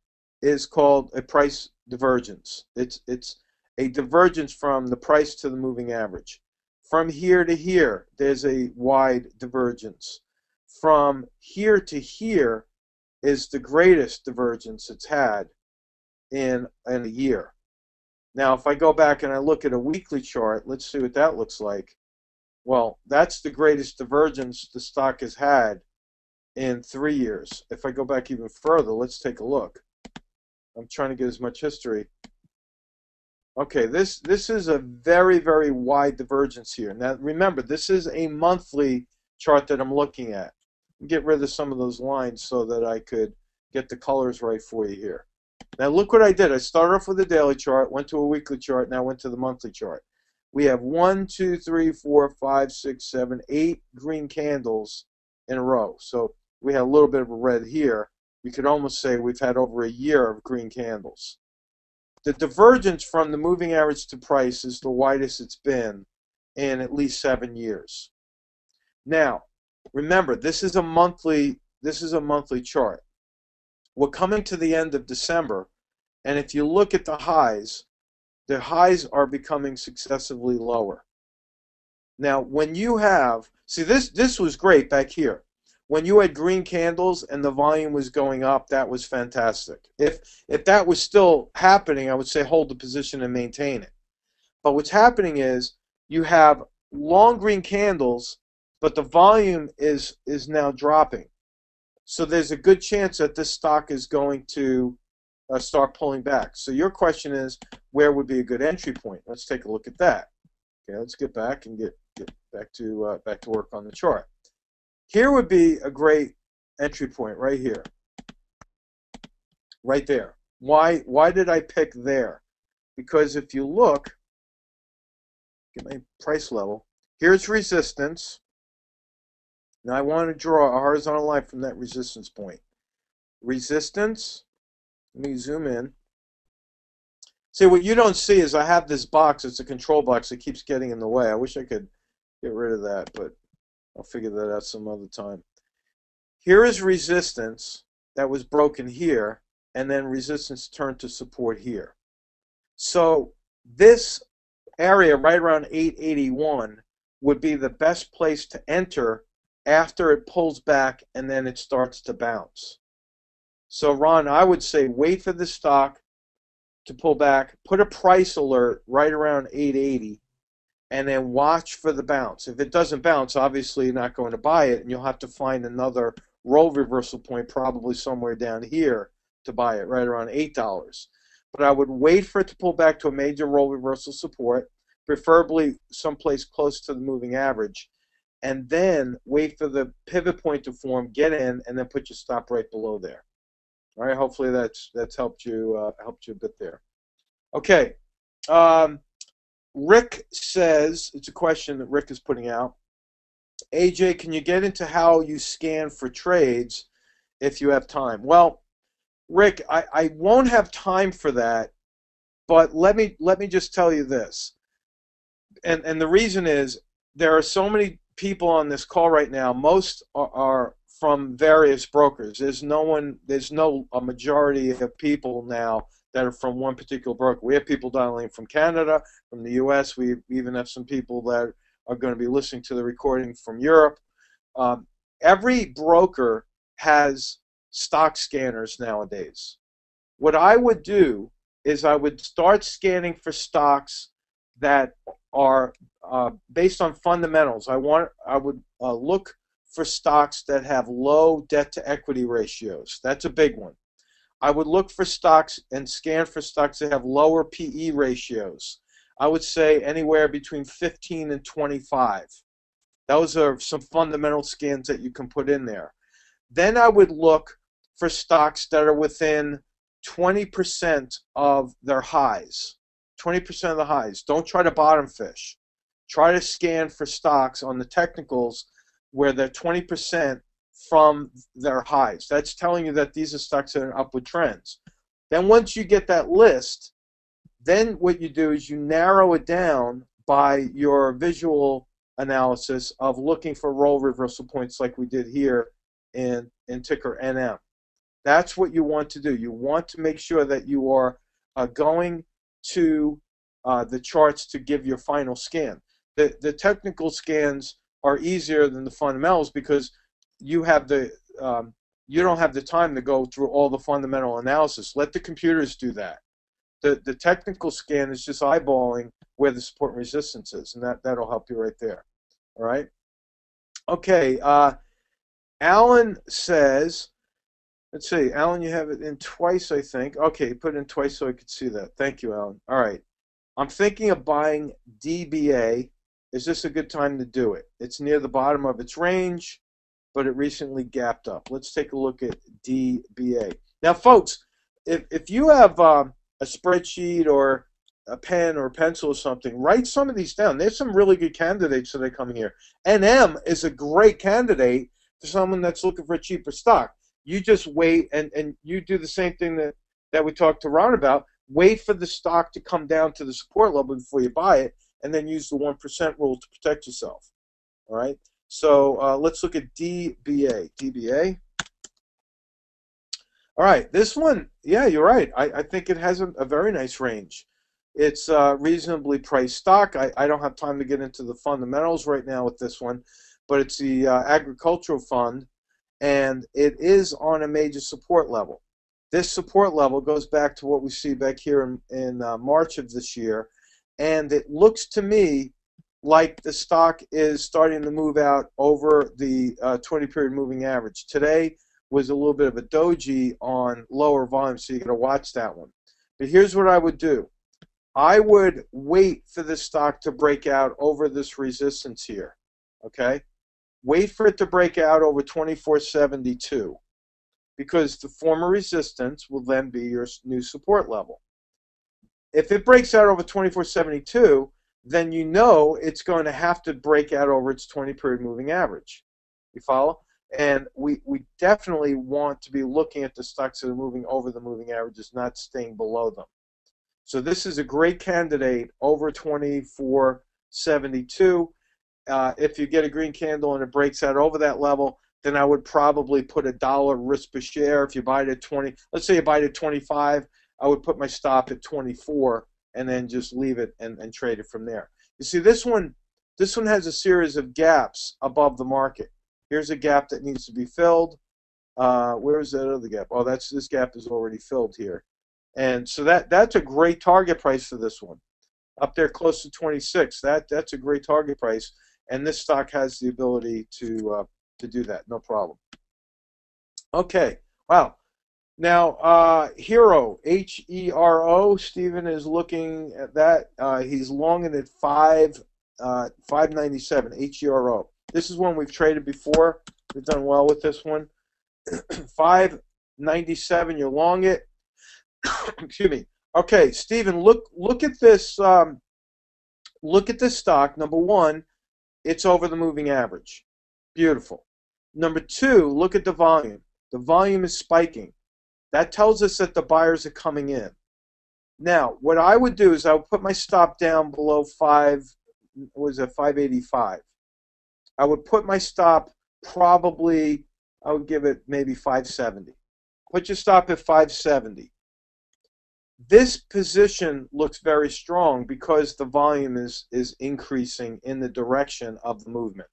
is called a price divergence. It's a divergence from the price to the moving average. From here to here, there's a wide divergence. From here to here is the greatest divergence it's had in a year. Now, if I go back and I look at a weekly chart, let's see what that looks like. Well, that's the greatest divergence the stock has had in 3 years. If I go back even further, let's take a look. I'm trying to get as much history. Okay, this is a very, very wide divergence here. Now, remember, this is a monthly chart that I'm looking at. Get rid of some of those lines so that I could get the colors right for you here. Now, look what I did. I started off with a daily chart, went to a weekly chart, now went to the monthly chart. We have 1, 2, 3, 4, 5, 6, 7, 8 green candles in a row. So we have a little bit of a red here. You could almost say we've had over a year of green candles. The divergence from the moving average to price is the widest it's been in at least 7 years. Now, remember, this is a monthly chart. We're coming to the end of December, and if you look at the highs are becoming successively lower. Now, when you have, see, this was great back here. When you had green candles and the volume was going up, that was fantastic. If that was still happening, I would say hold the position and maintain it. But what's happening is you have long green candles, but the volume is now dropping. So there's a good chance that this stock is going to start pulling back. So your question is, where would be a good entry point? Let's take a look at that. Okay, let's get back and get back to work on the chart. Here would be a great entry point right here, right there. Why did I pick there? Because if you look, get my price level. Here's resistance. Now I want to draw a horizontal line from that resistance point. Resistance. Let me zoom in. See, what you don't see is I have this box. It's a control box that keeps getting in the way. I wish I could get rid of that, but I'll figure that out some other time. Here is resistance that was broken here, and then resistance turned to support here. So this area right around 881 would be the best place to enter after it pulls back and then it starts to bounce. So Ron, I would say wait for the stock to pull back, put a price alert right around 880, and then watch for the bounce. If it doesn't bounce, obviously you're not going to buy it, and you'll have to find another role reversal point probably somewhere down here to buy it, right around $8. But I would wait for it to pull back to a major role reversal support, preferably someplace close to the moving average, and then wait for the pivot point to form, get in, and then put your stop right below there. All right, hopefully that's helped you a bit there. Okay, Rick says, it's a question that Rick is putting out. AJ, can you get into how you scan for trades if you have time? Well, Rick, I won't have time for that, but let me just tell you this. And the reason is there are so many people on this call right now. Most are from various brokers. There's a majority of people now that are from one particular broker. We have people dialing from Canada, from the US. We even have some people that are going to be listening to the recording from Europe. Every broker has stock scanners nowadays. What I would do is I would start scanning for stocks that are based on fundamentals. I would look for stocks that have low debt to equity ratios. That's a big one. I would look for stocks and scan for stocks that have lower PE ratios. I would say anywhere between 15 and 25. Those are some fundamental scans that you can put in there. Then I would look for stocks that are within 20% of their highs. 20% of the highs. Don't try to bottom fish. Try to scan for stocks on the technicals where they're 20% from their highs. That's telling you that these are stocks that are upward trends. Then once you get that list, then what you do is you narrow it down by your visual analysis of looking for roll reversal points like we did here in ticker NM. That's what you want to do. You want to make sure that you are going to the charts to give your final scan. The technical scans are easier than the fundamentals because you have you don't have the time to go through all the fundamental analysis. Let the computers do that. The technical scan is just eyeballing where the support and resistance is, and that'll help you right there. All right. Okay. Alan says, let's see, Alan, you have it in twice, I think. Okay, put it in twice so I could see that. Thank you, Alan. All right. I'm thinking of buying DBA. Is this a good time to do it? It's near the bottom of its range, but it recently gapped up. Let's take a look at DBA. Now, folks, if you have a spreadsheet or a pen or a pencil or something, write some of these down. There's some really good candidates that are coming here. NM is a great candidate for someone that's looking for a cheaper stock. You just wait and you do the same thing that we talked to Ron about. Wait for the stock to come down to the support level before you buy it, and then use the 1% rule to protect yourself. All right? So let's look at DBA. DBA. All right, this one, yeah, you're right. I think it has a very nice range. It's reasonably priced stock. I don't have time to get into the fundamentals right now with this one, but it's the agricultural fund, and it is on a major support level. This support level goes back to what we see back here in March of this year, and it looks to me like the stock is starting to move out over the 20-period moving average. Today was a little bit of a doji on lower volume, so you got to watch that one. But here's what I would do. I would wait for the stock to break out over this resistance here, okay? Wait for it to break out over 2472, because the former resistance will then be your new support level. If it breaks out over 2472, then you know it's going to have to break out over its 20-period moving average. You follow? And we definitely want to be looking at the stocks that are moving over the moving averages, not staying below them. So this is a great candidate over 24.72. If you get a green candle and it breaks out over that level, then I would probably put $1 risk per share. If you buy it at 20, let's say you buy it at 25, I would put my stop at 24 and then just leave it and trade it from there. You see, this one has a series of gaps above the market. Here's a gap that needs to be filled. Where is that other gap? Oh, this gap is already filled here. And so that's a great target price for this one. Up there close to 26. That's a great target price. And this stock has the ability to do that, no problem. Okay, wow. Now, Hero, H-E-R-O, Stephen is looking at that. He's longing at 597, H-E-R-O. This is one we've traded before. We've done well with this one. 597, you're long it. Excuse me. Okay, Stephen, look at this. Look at this stock. Number one, it's over the moving average. Beautiful. Number two, look at the volume. The volume is spiking. That tells us that the buyers are coming in. Now, what I would do is I would put my stop down below 585. I would put my stop probably, I would give it maybe 570. Put your stop at 570. This position looks very strong because the volume is increasing in the direction of the movement.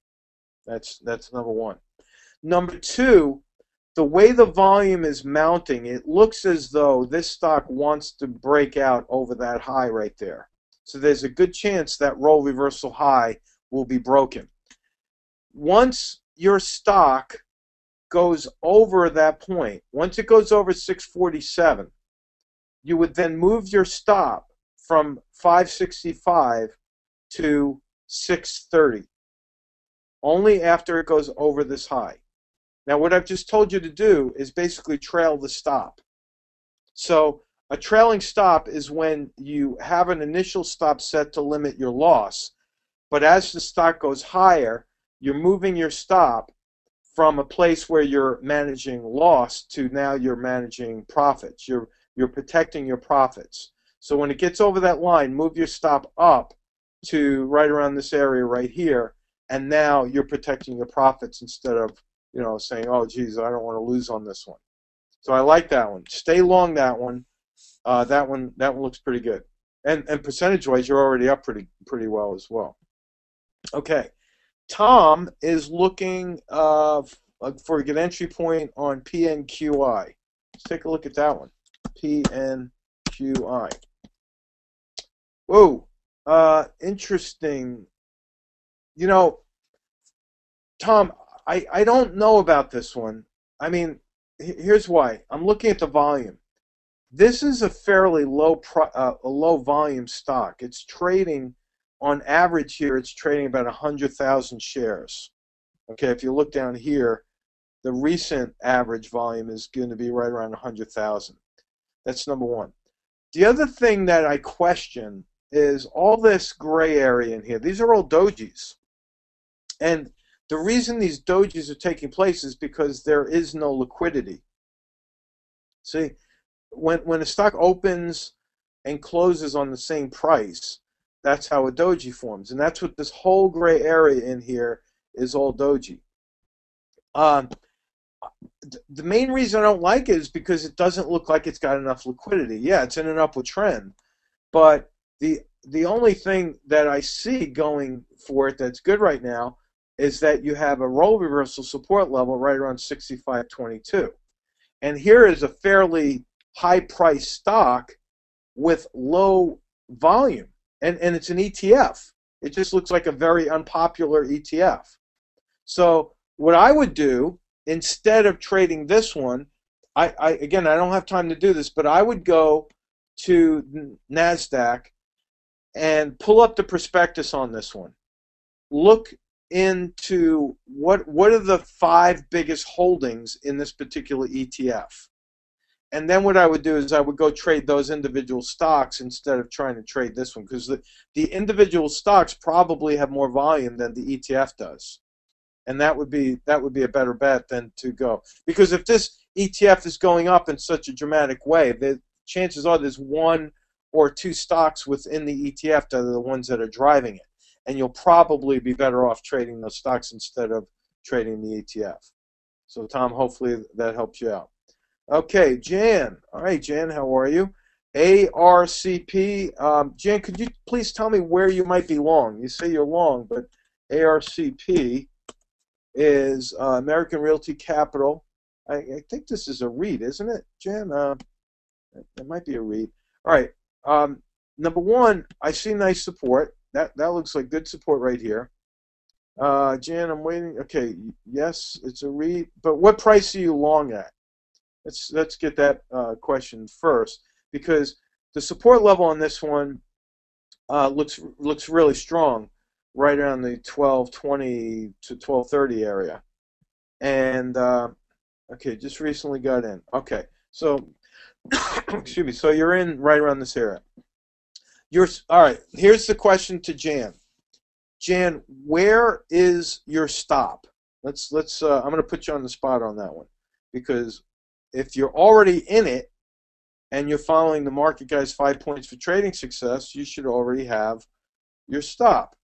That's number one. Number two, the way the volume is mounting, it looks as though this stock wants to break out over that high right there. So there's a good chance that role reversal high will be broken. Once your stock goes over that point, once it goes over 647, you would then move your stop from 565 to 630, only after it goes over this high. Now, what I've just told you to do is basically trail the stop. So a trailing stop is when you have an initial stop set to limit your loss, but as the stock goes higher, you're moving your stop from a place where you're managing loss to now you're managing profits. You're protecting your profits. So when it gets over that line, move your stop up to right around this area right here, and now you're protecting your profits instead of, you know, saying, oh, geez, I don't want to lose on this one. So I like that one. Stay long that one. That one looks pretty good. And percentage-wise, you're already up pretty well as well. Okay. Tom is looking for a good entry point on PNQI. Let's take a look at that one. PNQI. Whoa. Interesting. You know, Tom, I don't know about this one. I mean, here's why. I'm looking at the volume. This is a fairly low volume stock. It's trading, on average here, it's trading about 100,000 shares. Okay, if you look down here, the recent average volume is going to be right around 100,000. That's number one. The other thing that I question is all this gray area in here. These are all dojis. And the reason these dojis are taking place is because there is no liquidity. See, when a stock opens and closes on the same price, that's how a doji forms. And that's what this whole gray area in here is, all doji. The main reason I don't like it is because it doesn't look like it's got enough liquidity. Yeah, it's in an upward trend, but the only thing that I see going for it that's good right now is that you have a role reversal support level right around 65.22. And here is a fairly high-priced stock with low volume, and it's an ETF. It just looks like a very unpopular ETF. So what I would do, instead of trading this one, again, I don't have time to do this, but I would go to NASDAQ and pull up the prospectus on this one. Look into what are the 5 biggest holdings in this particular ETF. And then what I would do is I would go trade those individual stocks instead of trying to trade this one, because the individual stocks probably have more volume than the ETF does. And that would be a better bet than to go, because if this ETF is going up in such a dramatic way, the chances are there's one or two stocks within the ETF that are the ones that are driving it, and you'll probably be better off trading those stocks instead of trading the ETF. So Tom, hopefully that helps you out. Okay, Jan. All right, Jan, how are you? ARCP. Jan, could you please tell me where you might be long? You say you're long, but ARCP is American Realty Capital. I think this is a REIT, isn't it, Jan? It might be a REIT. All right. Number one, I see nice support. That looks like good support right here. Jan, I'm waiting. Okay, yes, it's a REIT. But what price are you long at? Let's get that question first, because the support level on this one looks really strong, right around the 1220 to 1230 area. And okay, just recently got in. Okay, so excuse me. So you're in right around this area. All right. Here's the question to Jan. Jan, where is your stop? I'm going to put you on the spot on that one, because if you're already in it and you're following the Market Guys 5 points for trading success, you should already have your stop.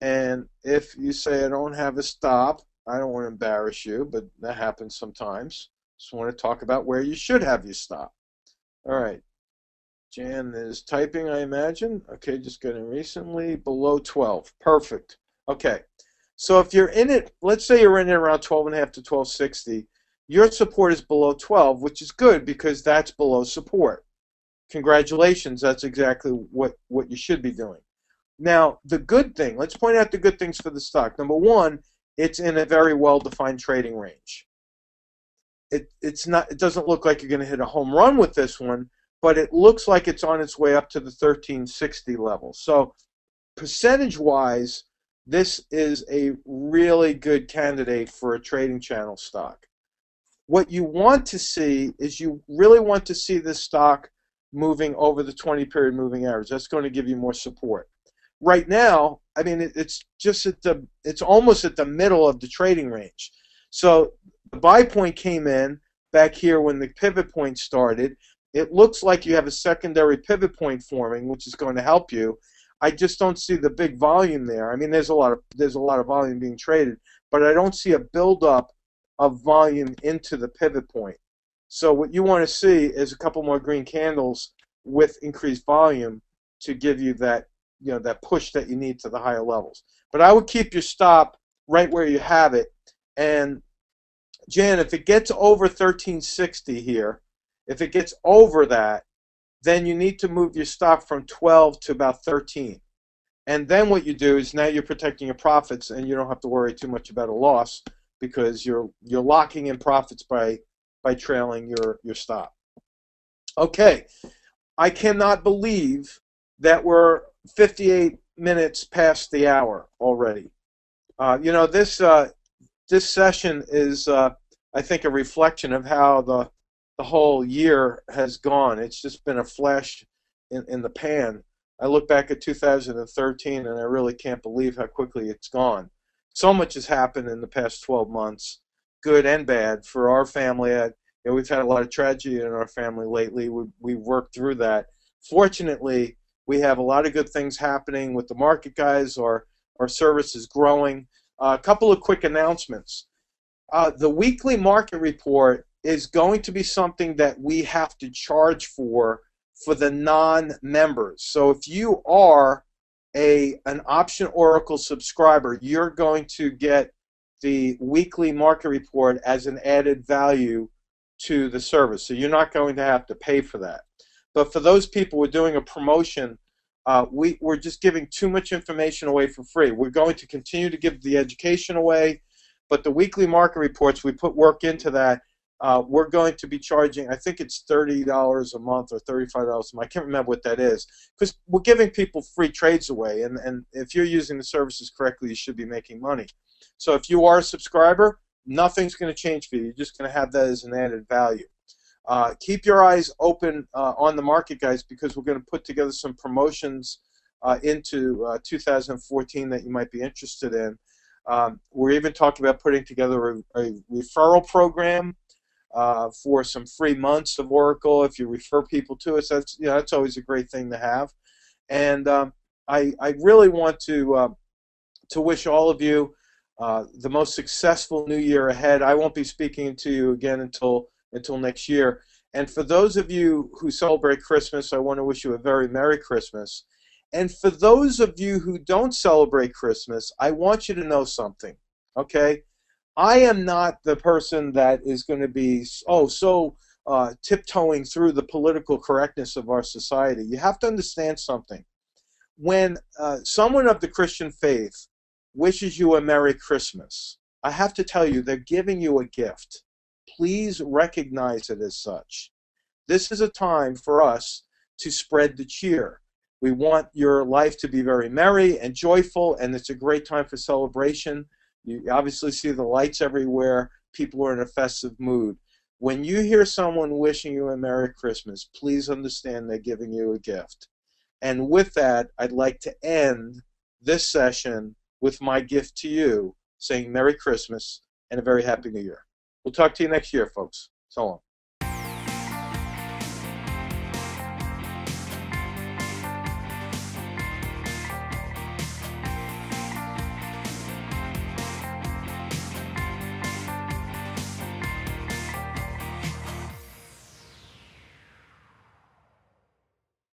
And if you say I don't have a stop, I don't want to embarrass you, but that happens sometimes. Just want to talk about where you should have your stop. All right. Jan is typing, I imagine. Okay, just getting recently below 12. Perfect. Okay. So if you're in it, let's say you're in it around 12.5 to 1260, your support is below 12, which is good because that's below support. Congratulations, that's exactly what you should be doing. Now, the good thing, let's point out the good things for the stock. Number one, it's in a very well-defined trading range. It doesn't look like you're going to hit a home run with this one, but it looks like it's on its way up to the 1360 level. So percentage-wise, this is a really good candidate for a trading channel stock. What you want to see is you really want to see this stock moving over the 20-period moving average. That's going to give you more support. Right now, I mean, it's almost at the middle of the trading range. So the buy point came in back here when the pivot point started. It looks like you have a secondary pivot point forming, which is going to help you. I just don't see the big volume there. I mean, there's a lot of volume being traded, but I don't see a buildup of volume into the pivot point. So what you want to see is a couple more green candles with increased volume to give you that, that push that you need to the higher levels. But I would keep your stop right where you have it. And Jan, if it gets over 1360 here, if it gets over that, then you need to move your stop from 12 to about 13. And then what you do is now you're protecting your profits, and you don't have to worry too much about a loss, because you're locking in profits by trailing your stop. Okay, I cannot believe that we're 58 minutes past the hour already. This session is I think a reflection of how the whole year has gone. It's just been a flash in the pan. I look back at 2013 and I really can't believe how quickly it's gone. So much has happened in the past 12 months, good and bad, for our family. We've had a lot of tragedy in our family lately. We've worked through that. Fortunately, we have a lot of good things happening with the Market Guys. Our service is growing. A couple of quick announcements. The weekly market report is going to be something that we have to charge for the non-members. So if you are an Option Oracle subscriber, you're going to get the weekly market report as an added value to the service. So you're not going to have to pay for that. But for those people, we're doing a promotion. We're just giving too much information away for free. We're going to continue to give the education away, but the weekly market reports, we put work into that. We're going to be charging, I think it's $30 a month or $35 a month. I can't remember what that is, because we're giving people free trades away, and if you're using the services correctly, you should be making money. So if you are a subscriber, nothing's going to change for you. You're just going to have that as an added value. Keep your eyes open on the market, guys, because we're going to put together some promotions into 2014 that you might be interested in. We're even talking about putting together a referral program for some free months of Oracle. If you refer people to us, that's always a great thing to have. And I really want to wish all of you the most successful new year ahead. I won't be speaking to you again until next year. And for those of you who celebrate Christmas, I want to wish you a very Merry Christmas. And for those of you who don't celebrate Christmas, I want you to know something, okay? I am not the person that is going to be tiptoeing through the political correctness of our society. You have to understand something. When someone of the Christian faith wishes you a Merry Christmas, I have to tell you, they're giving you a gift. Please recognize it as such. This is a time for us to spread the cheer. We want your life to be very merry and joyful, and it's a great time for celebration. You obviously see the lights everywhere. People are in a festive mood. When you hear someone wishing you a Merry Christmas, please understand they're giving you a gift. And with that, I'd like to end this session with my gift to you, saying Merry Christmas and a very Happy New Year. We'll talk to you next year, folks. So long.